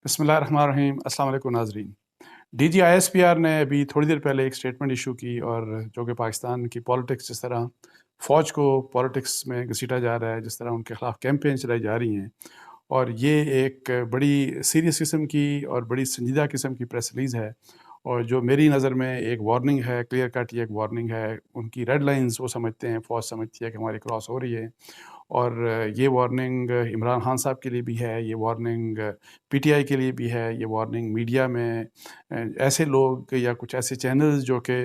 بسم اللہ الرحمن الرحیم۔ السلام علیکم ناظرین۔ D G I S P R نے ابھی تھوڑی دیر پہلے ایک سٹیٹمنٹ ایشو کی، اور جو کہ پاکستان کی پالیٹکس جس طرح فوج کو پالیٹکس میں گھسیٹا جا رہا ہے، جس طرح ان کے خلاف کیمپین چلائی جا رہی ہیں، اور یہ ایک بڑی سیریس قسم کی اور بڑی سنجیدہ قسم کی پریس ریلیز ہے، اور جو میری نظر میں ایک وارننگ ہے، کلیئر کٹ یہ ایک وارننگ ہے۔ ان کی ریڈ لائنز وہ سمجھتے ہیں، فوج سمجھتی ہے کہ ہماری کراس ہو رہی ہے، اور یہ وارننگ عمران خان صاحب کے لیے بھی ہے، یہ وارننگ پی ٹی آئی کے لیے بھی ہے، یہ وارننگ میڈیا میں ایسے لوگ یا کچھ ایسے چینلز جو کہ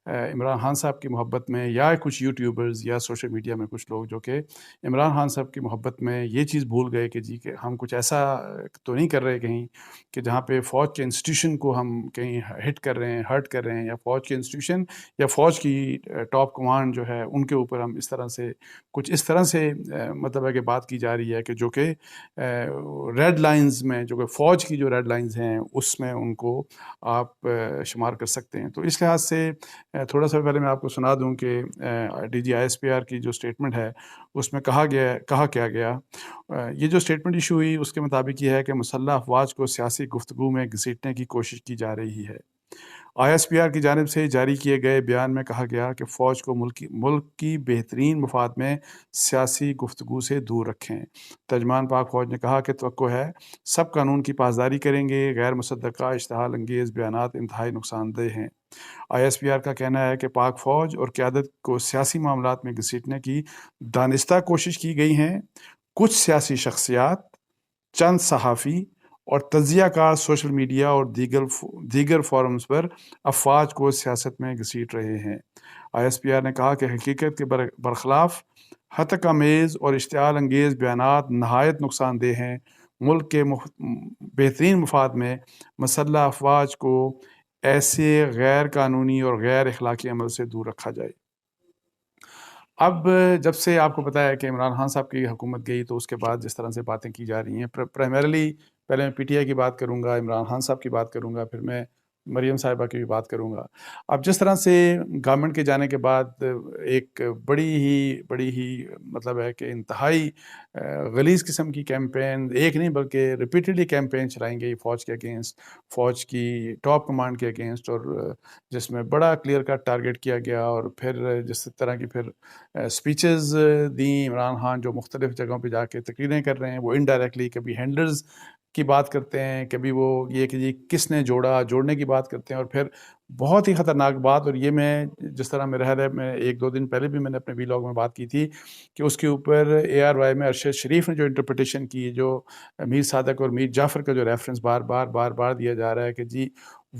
عمران خان صاحب کی محبت میں، یا کچھ یوٹیوبرز یا سوشل میڈیا میں کچھ لوگ جو کہ عمران خان صاحب کی محبت میں یہ چیز بھول گئے کہ جی کہ ہم کچھ ایسا تو نہیں کر رہے کہیں کہ جہاں پہ فوج کے انسٹیٹیوشن کو ہم کہیں ہٹ کر رہے ہیں، ہرٹ کر رہے ہیں، یا فوج کے انسٹیٹیوشن یا فوج کی ٹاپ کمانڈ جو ہے ان کے اوپر ہم اس طرح سے کچھ اس طرح سے مطلب ہے کہ بات کی جا رہی ہے کہ جو کہ ریڈ لائنز میں، جو کہ فوج کی جو ریڈ لائنز ہیں اس میں ان کو آپ شمار کر سکتے ہیں۔ تو اس لحاظ سے تھوڑا سا پہلے میں آپ کو سنا دوں کہ D G I S P R کی جو سٹیٹمنٹ ہے اس میں کہا کیا گیا۔ یہ جو سٹیٹمنٹ ایشو ہوئی اس کے مطابق یہ ہے کہ مسلح افواج کو سیاسی گفتگو میں گھسیٹنے کی کوشش کی جا رہی ہے۔ آئی ایس پی آر کی جانب سے جاری کیے گئے بیان میں کہا گیا کہ فوج کو ملک کی بہترین مفاد میں سیاسی گفتگو سے دور رکھیں۔ ترجمان پاک فوج نے کہا کہ توقع ہے سب قانون کی پاسداری کریں گے، غیر مصدقہ اشتعال انگیز بیانات انتہائی نقصان دہ ہیں۔ آئی ایس پی آر کا کہنا ہے کہ پاک فوج اور قیادت کو سیاسی معاملات میں گھسیٹنے کی دانستہ کوشش کی گئی ہیں۔ کچھ سیاسی شخصیات، چند صحافی اور تجزیہ کار سوشل میڈیا اور دیگر فورمز پر افواج کو سیاست میں گھسیٹ رہے ہیں۔ آئی ایس پی آر نے کہا کہ حقیقت کے برخلاف ہتک آمیز اور اشتعال انگیز بیانات نہایت نقصان دہ ہیں۔ ملک کے بہترین مفاد میں مسلح افواج کو ایسے غیر قانونی اور غیر اخلاقی عمل سے دور رکھا جائے۔ اب جب سے آپ کو پتہ ہے کہ عمران خان صاحب کی حکومت گئی تو اس کے بعد جس طرح سے باتیں کی جا رہی ہیں، پرائمرلی پہلے میں پی ٹی آئی کی بات کروں گا، عمران خان صاحب کی بات کروں گا، پھر میں مریم صاحبہ کی بھی بات کروں گا۔ اب جس طرح سے گورنمنٹ کے جانے کے بعد ایک بڑی ہی مطلب ہے کہ انتہائی غلیظ قسم کی کیمپین، ایک نہیں بلکہ ریپیٹڈلی کیمپین چلائیں گئی فوج کے اگینسٹ، فوج کی ٹاپ کمانڈ کے اگینسٹ، اور جس میں بڑا کلیئر کٹ ٹارگیٹ کیا گیا، اور پھر جس طرح کی پھر سپیچز دیں عمران خان جو مختلف جگہوں پہ جا کے تقریریں کر رہے ہیں، وہ انڈائریکٹلی کبھی ہینڈلرز کی بات کرتے ہیں، کبھی وہ یہ کہ جی کس نے جوڑنے کی بات کرتے ہیں، اور پھر بہت ہی خطرناک بات، اور یہ میں جس طرح میں میں ایک دو دن پہلے بھی میں نے اپنے ویلاگ میں بات کی تھی کہ اس کے اوپر اے آر وائی میں ارشد شریف نے جو انٹرپریٹیشن کی، جو میر صادق اور میر جعفر کا جو ریفرنس بار دیا جا رہا ہے کہ جی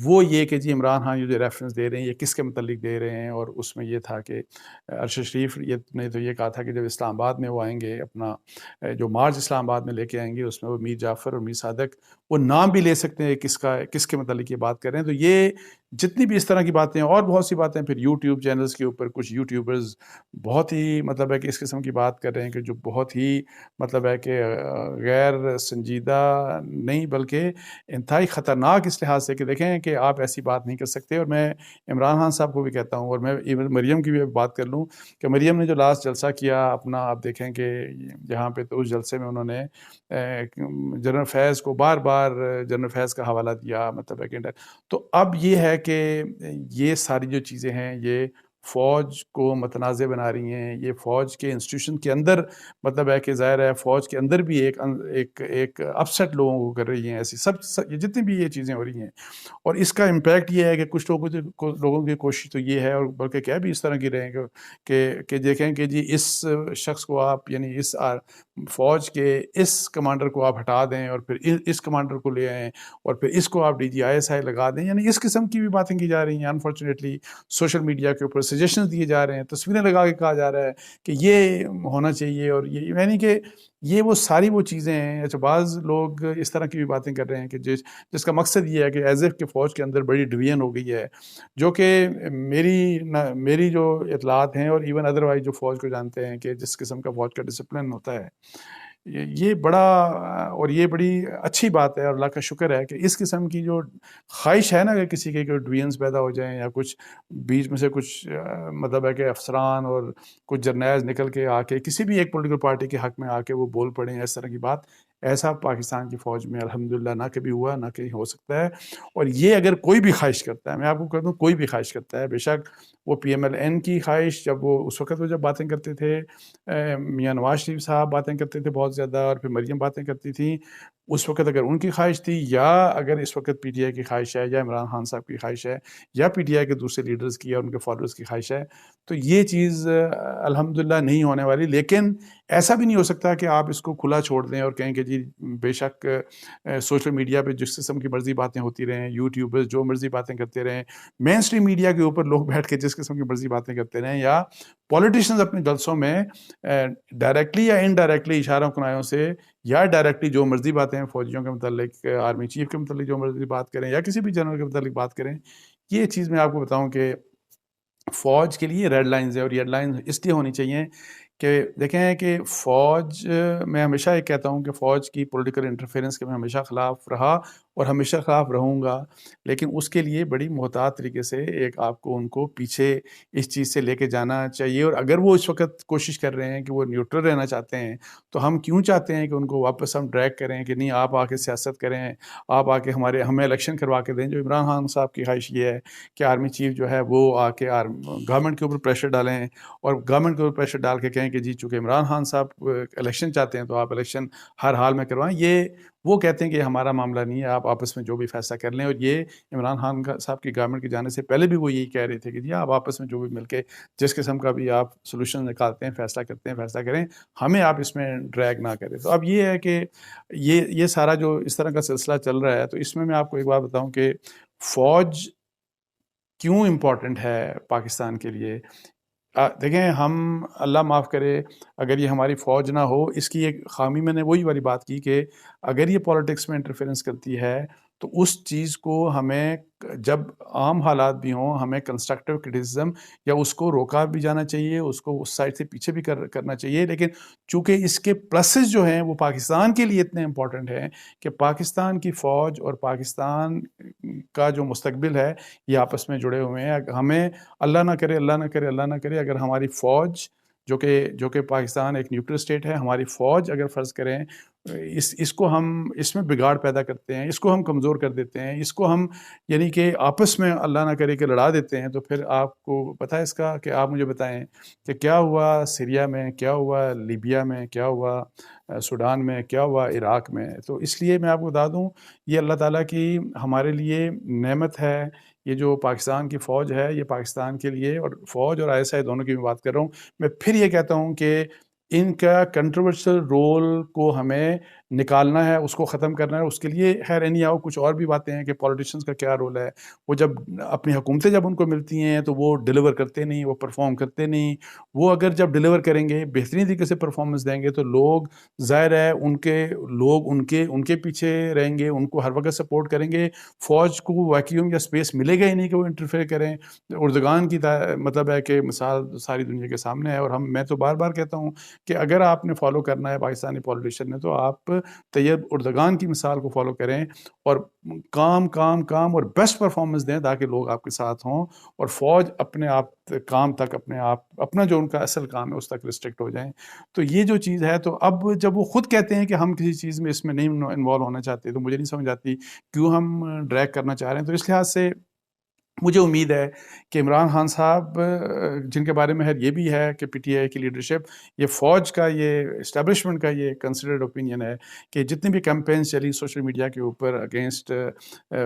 وہ یہ کہ جی عمران خان یہ جو ریفرنس دے رہے ہیں یہ کس کے متعلق دے رہے ہیں، اور اس میں یہ تھا کہ ارشد شریف نے تو یہ کہا تھا کہ جب اسلام آباد میں وہ آئیں گے، اپنا جو مارچ اسلام آباد میں لے کے آئیں گے، اس میں وہ میر جعفر اور میر صادق وہ نام بھی لے سکتے ہیں کس کے متعلق یہ بات کر رہے ہیں۔ تو یہ جتنی بھی اس طرح کی باتیں اور بہت سی باتیں پھر یوٹیوب چینلز کے اوپر کچھ یوٹیوبرز بہت ہی مطلب ہے کہ اس قسم کی بات کر رہے ہیں کہ جو بہت ہی مطلب ہے کہ غیر سنجیدہ نہیں بلکہ انتہائی خطرناک اس لحاظ سے کہ دیکھیں کہ آپ ایسی بات نہیں کر سکتے۔ اور میں عمران خان صاحب کو بھی کہتا ہوں، اور میں ایون مریم کی بھی بات کر لوں کہ مریم نے جو لاسٹ جلسہ کیا اپنا، آپ دیکھیں کہ یہاں پہ تو اس جلسے میں انہوں نے جنرل فیض کو بار جنرل فیض کا حوالہ دیا، مطلب ہے کہ تو اب یہ ہے کہ یہ ساری جو چیزیں ہیں یہ فوج کو متنازع بنا رہی ہیں، یہ فوج کے انسٹیٹیوشن کے اندر مطلب ہے کہ ظاہر ہے فوج کے اندر بھی ایک اپسیٹ لوگوں کو کر رہی ہیں، ایسی سب یہ جتنی بھی یہ چیزیں ہو رہی ہیں، اور اس کا امپیکٹ یہ ہے کہ کچھ لوگوں کی کوشش تو یہ ہے، اور بلکہ کیا بھی اس طرح کی رہیں کہ دیکھیں کہ جی اس شخص کو آپ یعنی اس فوج کے اس کمانڈر کو آپ ہٹا دیں، اور پھر اس کمانڈر کو لے آئیں، اور پھر اس کو آپ D G I S I لگا دیں، یعنی اس قسم کی بھی باتیں کی جا رہی ہیں۔ انفارچونیٹلی سوشل میڈیا کے اوپر سجیشنز دیے جا رہے ہیں، تصویریں لگا کے کہا جا رہا ہے کہ یہ ہونا چاہیے، اور یہ یعنی کہ یہ وہ ساری وہ چیزیں ہیں۔ اچھا، بعض لوگ اس طرح کی بھی باتیں کر رہے ہیں کہ جس کا مقصد یہ ہے کہ ایز ایف کہ فوج کے اندر بڑی ڈویژن ہو گئی ہے، جو کہ میری جو اطلاعات ہیں، اور ایون ادروائز جو فوج کو جانتے ہیں کہ جس قسم کا فوج کا ڈسپلن ہوتا ہے، یہ بڑا اور یہ بڑی اچھی بات ہے، اور اللہ کا شکر ہے کہ اس قسم کی جو خواہش ہے نا کہ کسی کے ڈویژنس پیدا ہو جائیں، یا کچھ بیچ میں سے کچھ مطلب ہے کہ افسران اور کچھ جرنیلز نکل کے آ کے کسی بھی ایک پولیٹیکل پارٹی کے حق میں آ کے وہ بول پڑیں، اس طرح کی بات ایسا پاکستان کی فوج میں الحمدللہ نہ کبھی ہوا، نہ کہیں ہو سکتا ہے۔ اور یہ اگر کوئی بھی خواہش کرتا ہے، میں آپ کو کہہ دوں کوئی بھی خواہش کرتا ہے، بے شک وہ پی ایم ایل این کی خواہش، جب وہ اس وقت وہ جب باتیں کرتے تھے، میاں نواز شریف صاحب باتیں کرتے تھے بہت زیادہ، اور پھر مریم باتیں کرتی تھیں، اس وقت اگر ان کی خواہش تھی، یا اگر اس وقت پی ٹی آئی کی خواہش ہے، یا عمران خان صاحب کی خواہش ہے، یا پی ٹی آئی کے دوسرے لیڈرز کی یا ان کے فالوورز کی خواہش ہے، تو یہ چیز الحمدللہ نہیں ہونے والی۔ لیکن ایسا بھی نہیں ہو سکتا کہ آپ اس کو کھلا چھوڑ دیں اور کہیں کہ جی بے شک سوشل میڈیا پہ جس قسم کی مرضی باتیں ہوتی رہیں، یوٹیوبرز جو مرضی باتیں کرتے رہیں، مین اسٹریم میڈیا کے اوپر لوگ بیٹھ کے جس قسم کی مرضی باتیں کرتے رہیں، یا پولیٹیشنز اپنے جلسوں میں ڈائریکٹلی یا انڈائریکٹلی اشاروں کنایوں سے، یا ڈائریکٹلی جو مرضی باتیں فوجیوں کے متعلق، آرمی چیف کے متعلق جو مرضی بات کریں، یا کسی بھی جنرل کے متعلق بات کریں، یہ چیز میں آپ کو بتاؤں کہ فوج کے لیے ریڈ لائنز ہے، اور ریڈ لائنز اس لیے ہونی چاہیے کہ دیکھیں کہ فوج، میں ہمیشہ یہ کہتا ہوں کہ فوج کی پولیٹیکل انٹرفیرنس کے میں ہمیشہ خلاف رہا اور ہمیشہ خلاف رہوں گا، لیکن اس کے لیے بڑی محتاط طریقے سے ایک آپ کو ان کو پیچھے اس چیز سے لے کے جانا چاہیے۔ اور اگر وہ اس وقت کوشش کر رہے ہیں کہ وہ نیوٹرل رہنا چاہتے ہیں، تو ہم کیوں چاہتے ہیں کہ ان کو واپس ہم ڈریگ کریں کہ نہیں آپ آ کے سیاست کریں، آپ آ کے ہمیں الیکشن کروا کے دیں۔ جو عمران خان صاحب کی خواہش یہ ہے کہ آرمی چیف جو ہے وہ آ کے گورنمنٹ کے اوپر پریشر ڈالیں، اور گورنمنٹ کے اوپر پریشر ڈال کے کہیں کہ جی چونکہ عمران خان صاحب الیکشن چاہتے ہیں تو آپ الیکشن ہر حال میں کروائیں۔ یہ وہ کہتے ہیں کہ ہمارا معاملہ نہیں ہے، آپ آپس میں جو بھی فیصلہ کر لیں۔ اور یہ عمران خان صاحب کی گورنمنٹ کی جانے سے پہلے بھی وہ یہی کہہ رہے تھے کہ جی آپ آپس میں جو بھی مل کے جس قسم کا بھی آپ سولوشن نکالتے ہیں، فیصلہ کرتے ہیں، فیصلہ کریں، ہمیں آپ اس میں ڈریگ نہ کریں۔ تو اب یہ ہے کہ یہ سارا جو اس طرح کا سلسلہ چل رہا ہے، تو اس میں آپ کو ایک بات بتاؤں کہ فوج کیوں امپورٹنٹ ہے پاکستان کے لیے۔ دیکھیں، ہم اللہ معاف کرے اگر یہ ہماری فوج نہ ہو، اس کی ایک خامی میں نے وہی والی بات کی کہ اگر یہ پولیٹکس میں انٹرفیرنس کرتی ہے تو اس چیز کو ہمیں جب عام حالات بھی ہوں ہمیں کنسٹرکٹیو کرٹیسزم یا اس کو روکا بھی جانا چاہیے، اس کو اس سائڈ سے پیچھے بھی کرنا چاہیے۔ لیکن چونکہ اس کے پلسز جو ہیں وہ پاکستان کے لیے اتنے امپورٹنٹ ہیں کہ پاکستان کی فوج اور پاکستان کا جو مستقبل ہے یہ آپس میں جڑے ہوئے ہیں۔ ہمیں اللہ نہ کرے، اللہ نہ کرے، اللہ نہ کرے، اگر ہماری فوج جو کہ پاکستان ایک نیوٹرل اسٹیٹ ہے، ہماری فوج اگر فرض کریں اس کو ہم اس میں بگاڑ پیدا کرتے ہیں، اس کو ہم کمزور کر دیتے ہیں، اس کو ہم یعنی کہ آپس میں اللہ نہ کرے کہ لڑا دیتے ہیں، تو پھر آپ کو پتہ ہے اس کا کہ آپ مجھے بتائیں کہ کیا ہوا سیریا میں، کیا ہوا لیبیا میں، کیا ہوا سوڈان میں، کیا ہوا عراق میں۔ تو اس لیے میں آپ کو بتا دوں یہ اللہ تعالیٰ کی ہمارے لیے نعمت ہے۔ یہ جو پاکستان کی فوج ہے یہ پاکستان کے لیے، اور فوج اور ISI دونوں کی میں بات کر رہا ہوں، میں پھر یہ کہتا ہوں کہ ان کا کنٹروورشل رول کو ہمیں نکالنا ہے، اس کو ختم کرنا ہے۔ اس کے لیے خیر کچھ اور بھی باتیں ہیں کہ پولیٹیشنز کا کیا رول ہے۔ وہ جب اپنی حکومتیں جب ان کو ملتی ہیں تو وہ ڈیلیور کرتے نہیں، وہ پرفارم کرتے نہیں۔ وہ اگر جب ڈیلیور کریں گے، بہترین طریقے سے پرفارمنس دیں گے، تو لوگ ظاہر ہے ان کے پیچھے رہیں گے، ان کو ہر وقت سپورٹ کریں گے۔ فوج کو ویکیوم یا اسپیس ملے گا ہی نہیں کہ وہ انٹرفیئر کریں۔ اردگان کی مطلب ہے کہ مثال ساری دنیا کے سامنے ہے، اور میں تو بار بار کہتا ہوں کہ اگر آپ نے فالو کرنا ہے پاکستانی پولیٹیشین نے، تو آپ طیب اردگان کی مثال کو فالو کریں اور کام اور بیسٹ پرفارمنس دیں تاکہ لوگ آپ کے ساتھ ہوں، اور فوج اپنے آپ کام تک اپنا جو ان کا اصل کام ہے اس تک ریسٹرکٹ ہو جائیں۔ تو یہ جو چیز ہے، تو اب جب وہ خود کہتے ہیں کہ ہم کسی چیز میں اس میں نہیں انوالو ہونا چاہتے، تو مجھے نہیں سمجھ آتی کیوں ہم ڈریگ کرنا چاہ رہے ہیں۔ تو اس لحاظ سے مجھے امید ہے کہ عمران خان صاحب، جن کے بارے میں یہ بھی ہے کہ پی ٹی آئی کی لیڈرشپ، یہ فوج کا، یہ اسٹیبلشمنٹ کا یہ کنسیڈرڈ اوپینین ہے کہ جتنی بھی کیمپینز چلی سوشل میڈیا کے اوپر اگینسٹ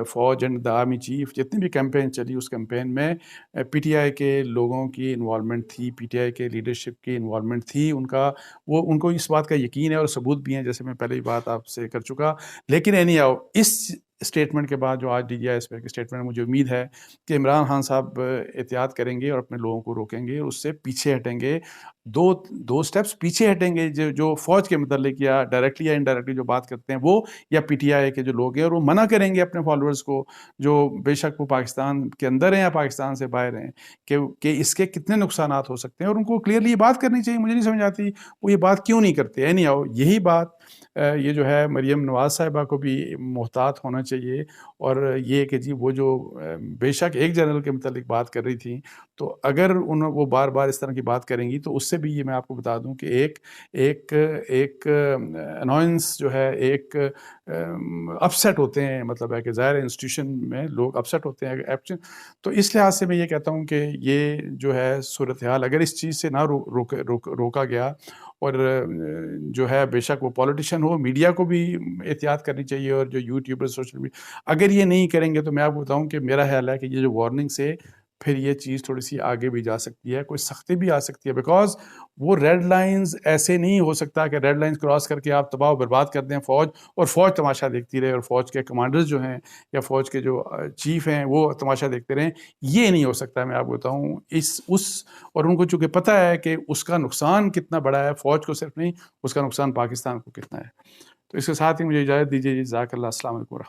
فوج اینڈ دا آرمی چیف، جتنی بھی کیمپین چلی اس کیمپین میں پی ٹی آئی کے لوگوں کی انوالومنٹ تھی، پی ٹی آئی کے لیڈرشپ کی انوالومنٹ تھی۔ ان کو اس بات کا یقین ہے اور ثبوت بھی ہیں، جیسے میں پہلے ہی بات آپ سے کر چکا۔ لیکن اس اسٹیٹمنٹ کے بعد جو آج DGI کی اسٹیٹمنٹ، مجھے امید ہے کہ عمران خان صاحب احتیاط کریں گے اور اپنے لوگوں کو روکیں گے اور اس سے پیچھے ہٹیں گے، دو سٹیپس پیچھے ہٹیں گے۔ جو فوج کے متعلق یا ڈائریکٹلی یا انڈائریکٹلی جو بات کرتے ہیں وہ، یا پی ٹی آئی کے جو لوگ ہیں، اور وہ منع کریں گے اپنے فالوورز کو، جو بے شک وہ پاکستان کے اندر ہیں یا پاکستان سے باہر ہیں، کہ اس کے کتنے نقصانات ہو سکتے ہیں، اور ان کو کلیئرلی یہ بات کرنی چاہیے۔ مجھے نہیں سمجھ آتی وہ یہ بات کیوں نہیں کرتے۔ یہی بات یہ جو ہے مریم نواز صاحبہ کو بھی محتاط ہونا چاہیے، اور یہ کہ جی وہ جو بے شک ایک جنرل کے متعلق بات کر رہی تھیں، تو اگر وہ بار بار اس طرح کی بات کریں گی تو اس سے بھی یہ میں آپ کو بتا دوں کہ ایک انوائنس جو ہے، ایک اپسیٹ ہوتے ہیں، مطلب ہے کہ ظاہر انسٹیٹیوشن میں لوگ اپسیٹ ہوتے ہیں، تو اس لحاظ سے میں یہ کہتا ہوں کہ یہ جو ہے صورتحال اگر اس چیز سے نہ روکا گیا، اور جو ہے بے شک وہ پولیٹیشین ہو، میڈیا کو بھی احتیاط کرنی چاہیے، اور جو یوٹیوبر سوشل میڈیا اگر یہ نہیں کریں گے تو میں آپ کو بتاؤں کہ میرا خیال ہے کہ یہ جو وارننگ سے پھر یہ چیز تھوڑی سی آگے بھی جا سکتی ہے، کوئی سختی بھی آ سکتی ہے، بیکاز وہ ریڈ لائنز ایسے نہیں ہو سکتا کہ ریڈ لائنز کراس کر کے آپ تباہ و برباد کر دیں فوج، اور فوج تماشا دیکھتی رہے، اور فوج کے کمانڈرز جو ہیں یا فوج کے جو چیف ہیں وہ تماشا دیکھتے رہیں. یہ نہیں ہو سکتا. میں آپ کو بتاؤں اور ان کو چونکہ پتہ ہے کہ اس کا نقصان کتنا بڑا ہے، فوج کو صرف نہیں، اس کا نقصان پاکستان کو کتنا ہے. تو اس کے ساتھ ہی مجھے اجازت دیجیے. جزاک اللہ. السلام علیکم ورحمۃ اللہ.